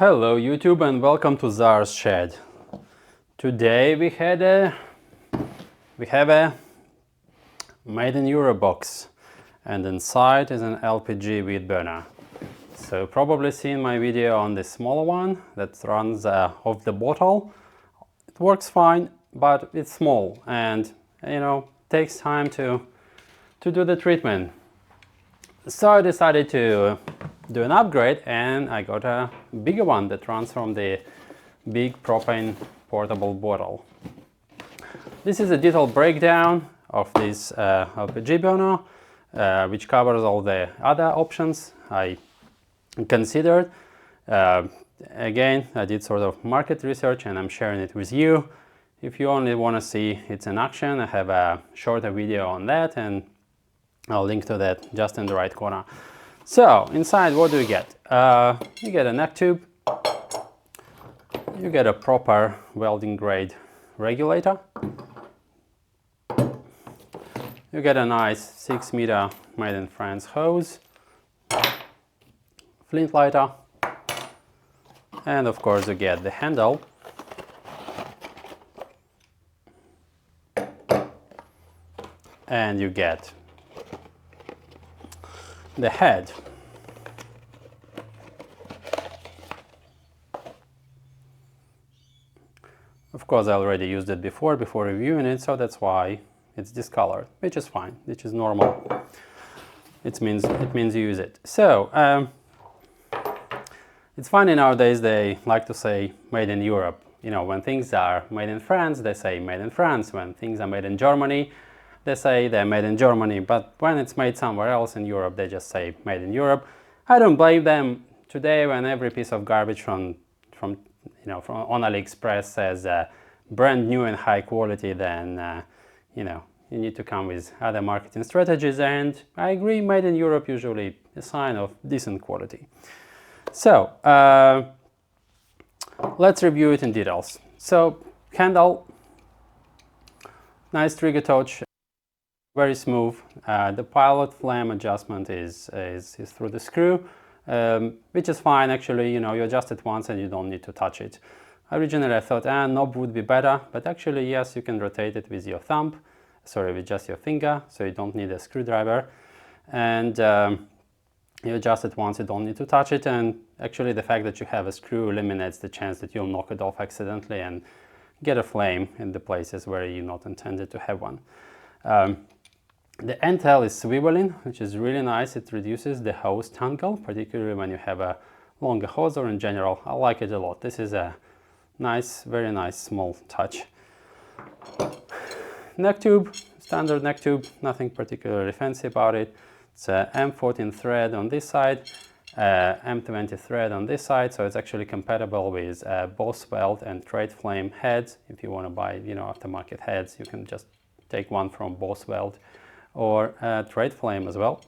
Hello YouTube and welcome to Zar's Shed. Today we have a made in Europe box, and inside is an LPG wheat burner. So probably seen my video on the smaller one that runs off the bottle. It works fine, but it's small and takes time to do the treatment. So I decided to do an upgrade and I got a bigger one that runs from the big propane portable bottle. This is a detailed breakdown of this LPG burner, which covers all the other options I considered. Again, I did sort of market research and I'm sharing it with you. If you only want to see it in action, I have a shorter video on that and I'll link to that just in the right corner. So inside, what do you get? You get a neck tube, you get a proper welding grade regulator, you get a nice 6 meter made in France hose, flint lighter, and of course you get the handle, and you get the head. Of course, I already used it before reviewing it, so that's why it's discolored, which is fine, which is normal. It means you use it. So it's funny nowadays they like to say made in Europe. You know, when things are made in France, they say made in France. When things are made in Germany, they say they're made in Germany, but when it's made somewhere else in Europe, they just say made in Europe. I don't blame them. Today, when every piece of garbage from on AliExpress says brand new and high quality, then you need to come with other marketing strategies. And I agree, made in Europe usually a sign of decent quality. So let's review it in details. So handle, nice trigger touch. Very smooth. The pilot flame adjustment is through the screw, which is fine actually. You adjust it once and you don't need to touch it. Originally I thought knob would be better, but actually yes, you can rotate it with your thumb, with just your finger, so you don't need a screwdriver. And you adjust it once, you don't need to touch it, and actually the fact that you have a screw eliminates the chance that you'll knock it off accidentally and get a flame in the places where you're not intended to have one. The end tail is swiveling, which is really nice. It reduces the hose angle, particularly when you have a longer hose or in general. I like it a lot. This is a nice, very nice small touch. Neck tube, standard neck tube, nothing particularly fancy about it. It's a M14 thread on this side, M20 thread on this side, so it's actually compatible with Boss Weld and Trade Flame heads. If you want to buy, aftermarket heads, you can just take one from Boss Weld or Trade Flame as well.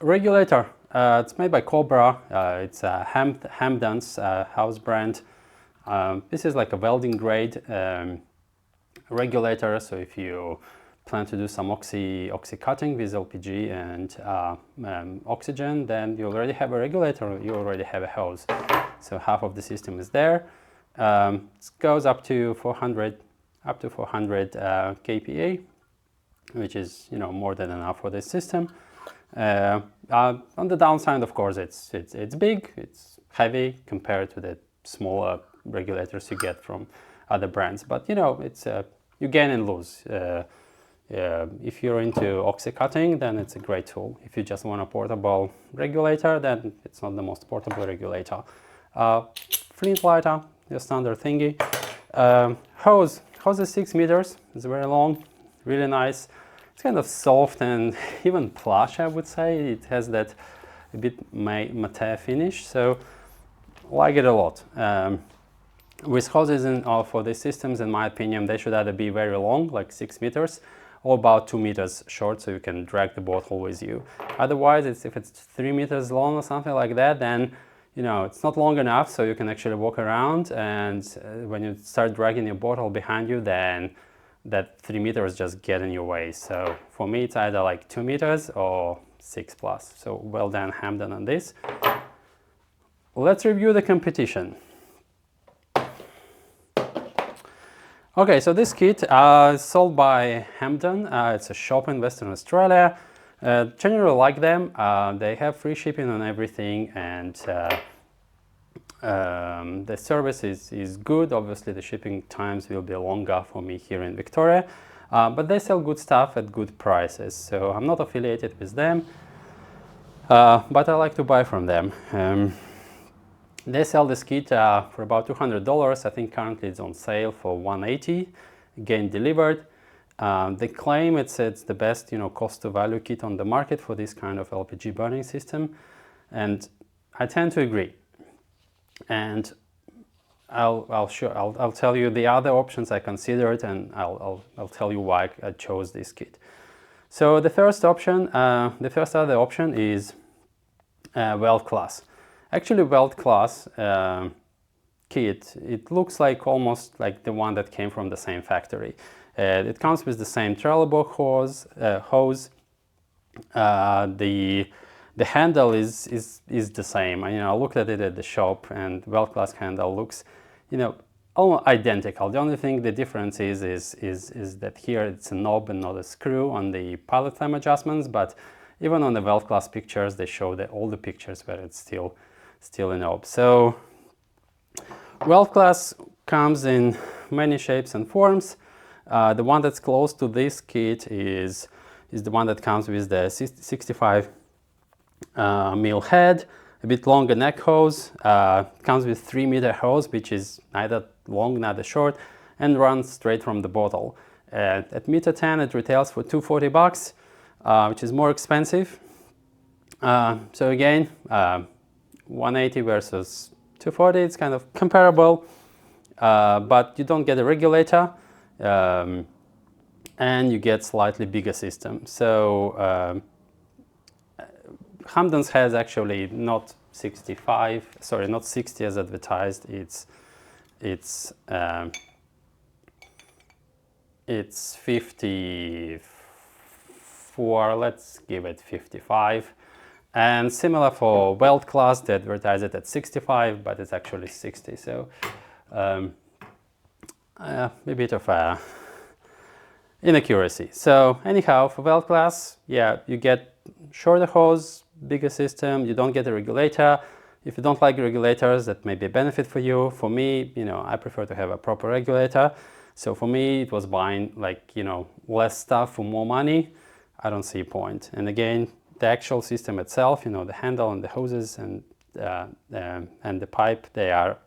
Regulator, it's made by Cobra. It's a Hamdan's house brand. This is like a welding grade regulator, so if you plan to do some oxy cutting with LPG and oxygen, then you already have a regulator, you already have a hose. So half of the system is there. It goes up to 400 kPa, which is more than enough for this system. On the downside, of course, it's big, it's heavy compared to the smaller regulators you get from other brands. But it's you gain and lose. If you're into oxy cutting, then it's a great tool. If you just want a portable regulator, then it's not the most portable regulator. Flint lighter, your standard thingy. Hose is 6 meters. It's very long, really nice. It's kind of soft and even plush, I would say. It has that a bit matte finish, so I like it a lot. With hoses for these systems, in my opinion, they should either be very long, like 6 meters, or about 2 meters short, so you can drag the bottle with you. Otherwise, if it's 3 meters long or something like that, then it's not long enough, so you can actually walk around, and when you start dragging your bottle behind you, then that 3 meters just get in your way. So for me, it's either like 2 meters or 6+. So well done, Hamdan, on this. let's review the competition. Okay, so this kit is sold by Hampden. It's a shop in Western Australia. Generally like them. They have free shipping on everything, and the service is good. Obviously, the shipping times will be longer for me here in Victoria, but they sell good stuff at good prices. So I'm not affiliated with them, but I like to buy from them. They sell this kit for about $200. I think currently it's on sale for $180, again delivered. They claim it's the best, cost to value kit on the market for this kind of LPG burning system, and I tend to agree. And I'll tell you the other options I considered, and I'll tell you why I chose this kit. So the first other option is World Class. Actually, World Class kit, it looks like almost like the one that came from the same factory. It comes with the same trelleborg hose. The handle is the same. I looked at it at the shop, and World Class handle looks, almost identical. The only thing, the difference is that here it's a knob and not a screw on the pilot flame adjustments. But even on the World Class pictures, they show all the pictures where it's still a knob. So World Class comes in many shapes and forms. The one that's close to this kit is the one that comes with the 65 mil head, a bit longer neck hose. Comes with 3-meter hose, which is neither long neither short, and runs straight from the bottle. At meter 10, it retails for $240, which is more expensive. So again, 180 versus 240, it's kind of comparable, but you don't get a regulator, and you get slightly bigger system. So Hampden's has actually not 60 as advertised. It's 54. Let's give it 55. And similar for World Class, they advertise it at 65, but it's actually 60. So a bit of inaccuracy. So anyhow, for World Class, yeah, you get shorter hose, bigger system. You don't get a regulator. If you don't like regulators, that may be a benefit for you. For me, I prefer to have a proper regulator. So for me, it was buying less stuff for more money. I don't see a point. And again, the actual system itself, the handle and the hoses and the pipe, they are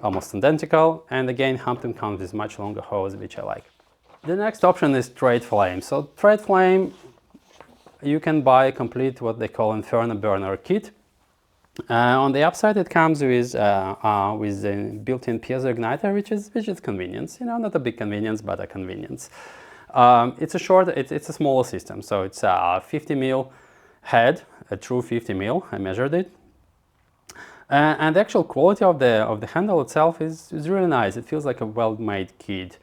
almost identical. And again, Hampden comes with much longer hose, which I like. The next option is Trade Flame. So Trade Flame, you can buy a complete what they call Inferno burner kit. On the upside, it comes with a built-in piezo igniter, which is convenience. Not a big convenience, but a convenience. It's a smaller system, so it's a 50 mil head, a true 50 mil. I measured it, and the actual quality of the handle itself is really nice. It feels like a well-made kit.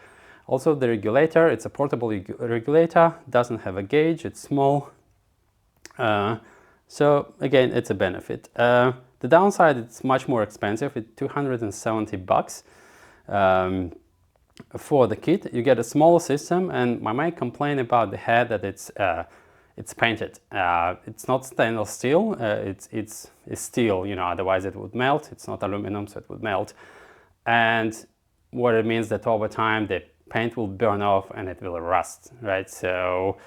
Also, the regulator, it's a portable regulator. Doesn't have a gauge. It's small. So again, it's a benefit. The downside, it's much more expensive. It's $270. For the kit, you get a smaller system, and my main complaint about the head that it's painted. It's not stainless steel. It's steel. Otherwise it would melt. It's not aluminum, so it would melt. And what it means that over time the paint will burn off and it will rust. Right. So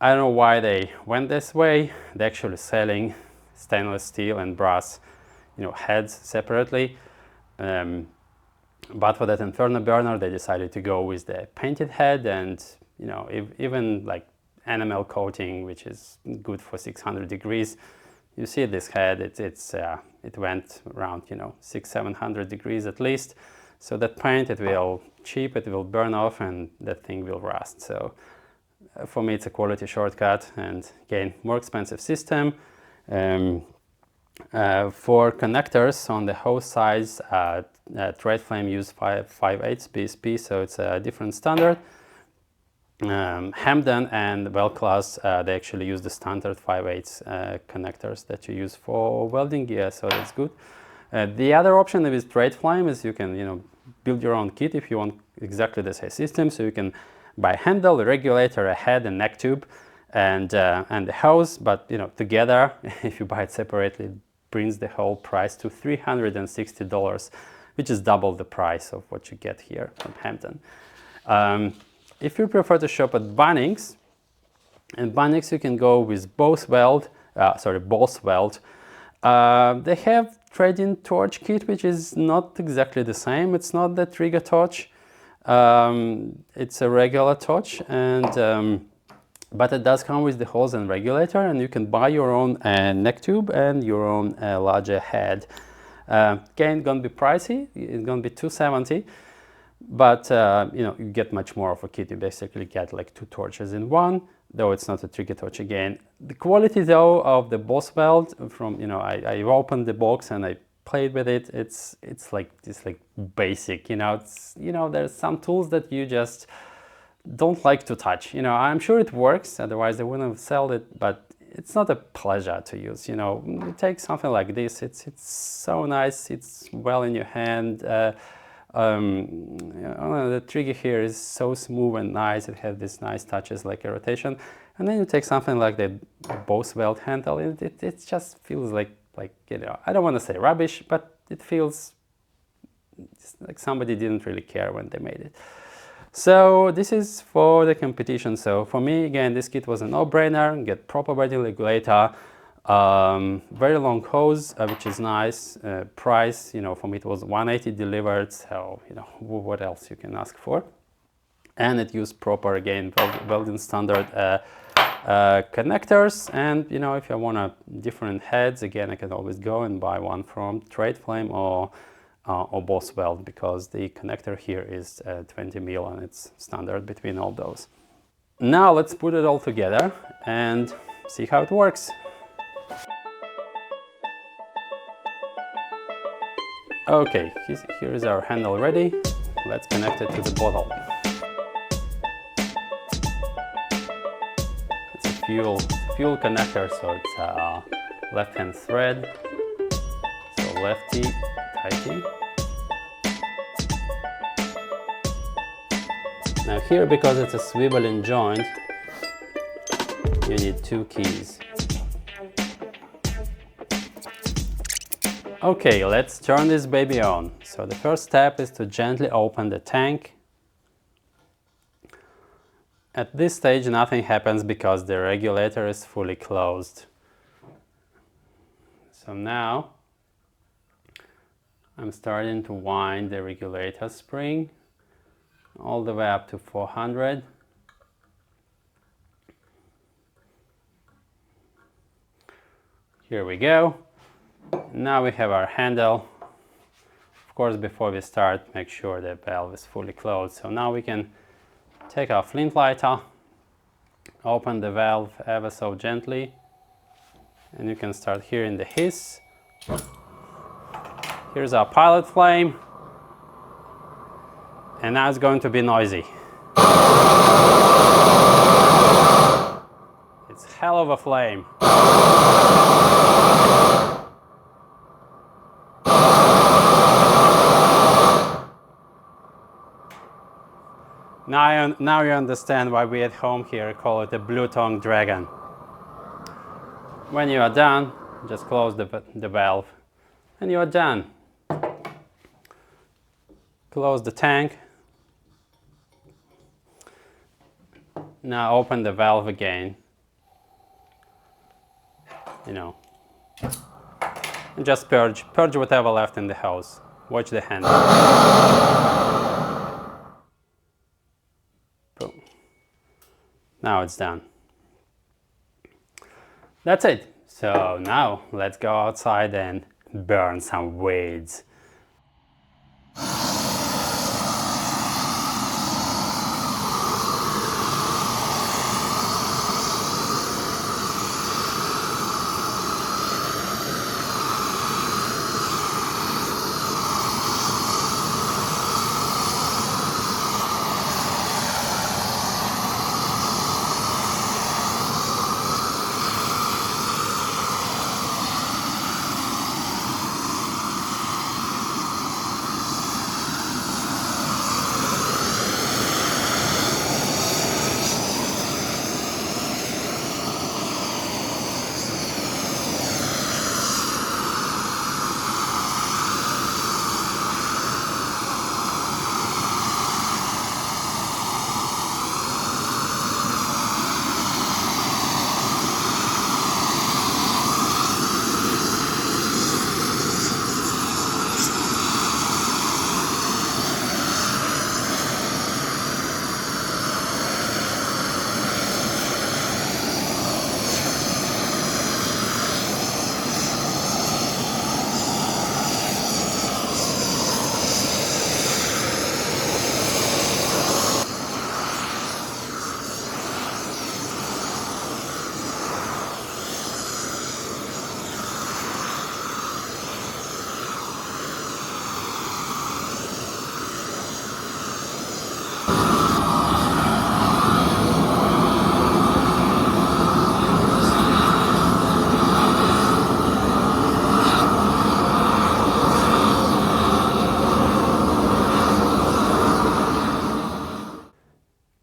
I don't know why they went this way. They're actually selling stainless steel and brass, heads separately. But for that Inferno burner, they decided to go with the painted head, and even like enamel coating, which is good for 600 degrees. You see this head, it went around 600-700 degrees at least. So that paint, it will chip, it will burn off, and that thing will rust. So for me, it's a quality shortcut, and again, more expensive system. For connectors on the hose sides, Trade Flame use 5/8 BSP, so it's a different standard. Hamden and Well Class, they actually use the standard 5/8 connectors that you use for welding gear, so that's good. The other option with Trade Flame is you can, build your own kit if you want exactly the same system. So you can buy a handle, a regulator, a head, a neck tube, and the hose. But together, if you buy it separately, it brings the whole price to $360, which is double the price of what you get here from Hampton. If you prefer to shop at Bunnings, you can go with Boss Weld. They have trade-in torch kit, which is not exactly the same. It's not the trigger torch. It's a regular torch, but it does come with the hose and regulator, and you can buy your own neck tube and your own larger head. Again, gonna be pricey. It's gonna be $270, but you get much more of a kit. You basically get like 2 torches in one, though it's not a trigger torch again. The quality though of the Boss Weld, from I opened the box and I played with it. It's like basic. There's some tools that you just don't like to touch. I'm sure it works, otherwise they wouldn't have sold it, but it's not a pleasure to use. You take something like this, it's so nice, it's well in your hand. The trigger here is so smooth and nice. It has these nice touches like a rotation, and then you take something like the Boss Weld handle. It just feels like I don't want to say rubbish, but it feels like somebody didn't really care when they made it. So this is for the competition. So for me, again, this kit was a no-brainer. Get proper welding regulator, very long hose, which is nice. Price, for me it was $180 delivered. So what else you can ask for? And it used proper, again, welding standard connectors. And if I want different heads, again, I can always go and buy one from Trade Flame or Boss Weld, because the connector here is 20 mil and it's standard between all those. Now let's put it all together and see how it works. Okay, here is our handle ready. Let's connect it to the bottle. It's a fuel connector, so it's a left-hand thread. So lefty, tighty. Now here, because it's a swiveling joint, you need 2 keys. Okay, let's turn this baby on. So the first step is to gently open the tank. At this stage nothing happens because the regulator is fully closed. So now I'm starting to wind the regulator spring all the way up to 400. Here we go. Now we have our handle. Of course, before we start, make sure the valve is fully closed. So now we can take our flint lighter, open the valve ever so gently, and you can start hearing the hiss. Here's our pilot flame, and now it's going to be noisy. It's hell of a flame. Now you understand why we at home here call it a blue-tongued dragon. When you are done, just close the valve and you are done. Close the tank. Now open the valve again. And just purge whatever left in the hose. Watch the handle. Boom. Now it's done. That's it. So now let's go outside and burn some weeds.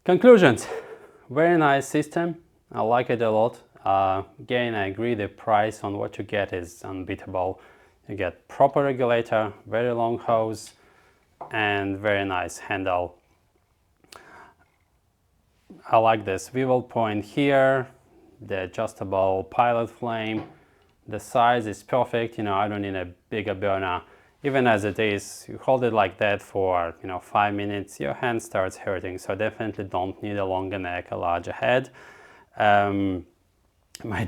Conclusions. Very nice system. I like it a lot. Again, I agree the price on what you get is unbeatable. You get proper regulator, very long hose, and very nice handle. I like this swivel point here, the adjustable pilot flame. The size is perfect. I don't need a bigger burner. Even as it is, you hold it like that for 5 minutes, your hand starts hurting. So definitely don't need a longer neck, a larger head. My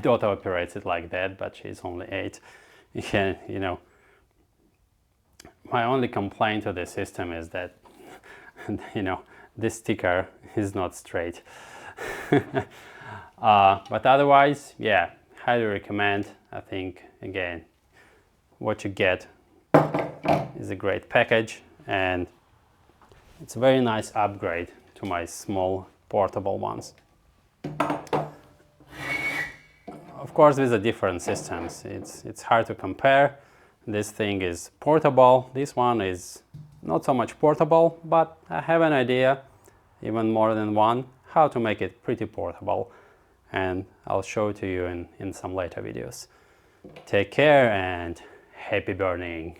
daughter operates it like that, but she's only 8. Yeah, my only complaint to the system is that this sticker is not straight. But otherwise, yeah, highly recommend. I think, again, what you get is a great package, and it's a very nice upgrade to my small portable ones. Of course, with the different systems, it's hard to compare. This thing is portable. This one is not so much portable, but I have an idea, even more than one, how to make it pretty portable. And I'll show it to you in some later videos. Take care and happy burning!